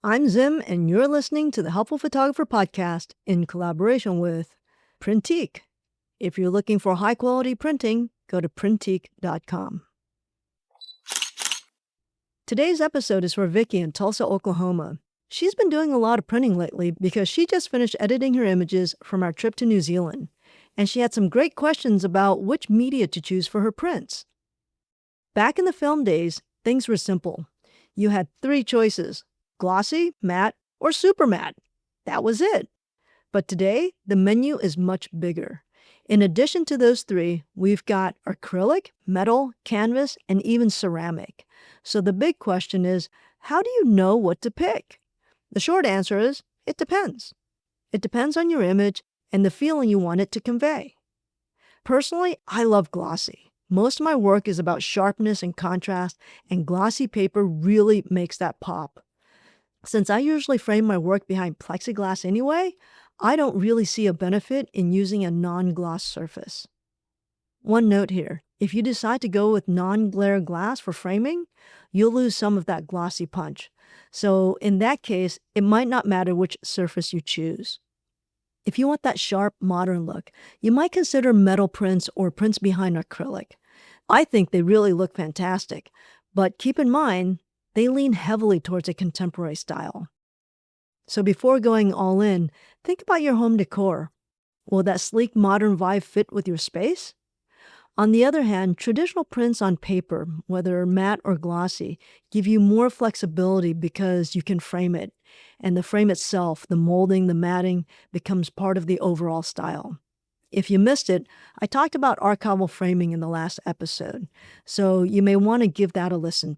I'm Zim, and you're listening to the Helpful Photographer Podcast in collaboration with Printique. If you're looking for high-quality printing, go to printique.com. Today's episode is for Vicky in Tulsa, Oklahoma. She's been doing a lot of printing lately because she just finished editing her images from our trip to New Zealand, and she had some great questions about which media to choose for her prints. Back in the film days, things were simple. You had 3 choices: glossy, matte, or super matte. That was it. But today, the menu is much bigger. In addition to those 3, we've got acrylic, metal, canvas, and even ceramic. So the big question is, how do you know what to pick? The short answer is, it depends. It depends on your image and the feeling you want it to convey. Personally, I love glossy. Most of my work is about sharpness and contrast, and glossy paper really makes that pop. Since I usually frame my work behind plexiglass anyway, I don't really see a benefit in using a non-gloss surface. One note here, if you decide to go with non-glare glass for framing, you'll lose some of that glossy punch. So in that case, it might not matter which surface you choose. If you want that sharp, modern look, you might consider metal prints or prints behind acrylic. I think they really look fantastic, but keep in mind, they lean heavily towards a contemporary style. So before going all in, think about your home decor. Will that sleek modern vibe fit with your space? On the other hand, traditional prints on paper, whether matte or glossy, give you more flexibility because you can frame it, and the frame itself, the molding, the matting, becomes part of the overall style. If you missed it, I talked about archival framing in the last episode, so you may want to give that a listen.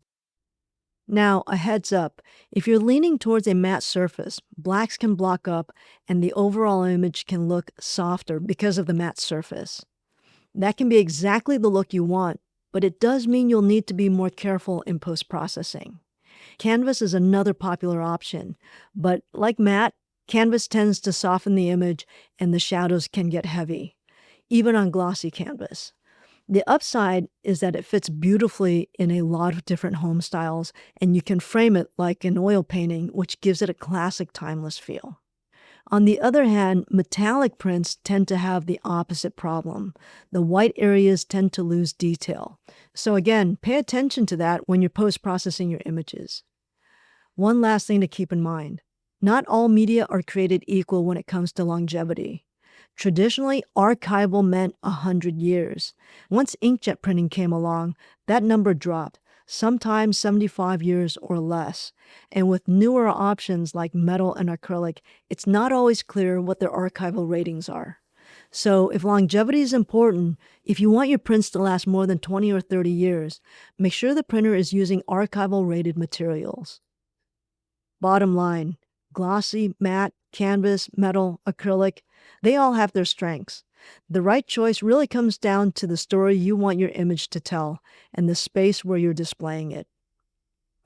Now, a heads up, if you're leaning towards a matte surface, blacks can block up and the overall image can look softer because of the matte surface. That can be exactly the look you want, but it does mean you'll need to be more careful in post-processing. Canvas is another popular option, but like matte, canvas tends to soften the image and the shadows can get heavy, even on glossy canvas. The upside is that it fits beautifully in a lot of different home styles, and you can frame it like an oil painting, which gives it a classic, timeless feel. On the other hand, metallic prints tend to have the opposite problem. The white areas tend to lose detail. So again, pay attention to that when you're post-processing your images. One last thing to keep in mind. Not all media are created equal when it comes to longevity. Traditionally, archival meant 100 years. Once inkjet printing came along, that number dropped, sometimes 75 years or less. And with newer options like metal and acrylic, it's not always clear what their archival ratings are. So if longevity is important, if you want your prints to last more than 20 or 30 years, make sure the printer is using archival rated materials. Bottom line, glossy, matte, canvas, metal, acrylic, they all have their strengths. The right choice really comes down to the story you want your image to tell and the space where you're displaying it.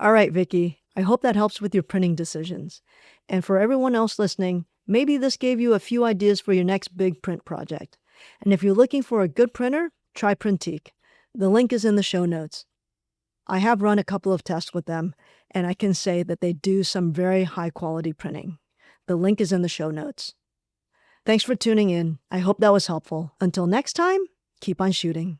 All right, Vicky, I hope that helps with your printing decisions. And for everyone else listening, maybe this gave you a few ideas for your next big print project. And if you're looking for a good printer, try Printique. The link is in the show notes. I have run a couple of tests with them, and I can say that they do some very high-quality printing. The link is in the show notes. Thanks for tuning in. I hope that was helpful. Until next time, keep on shooting.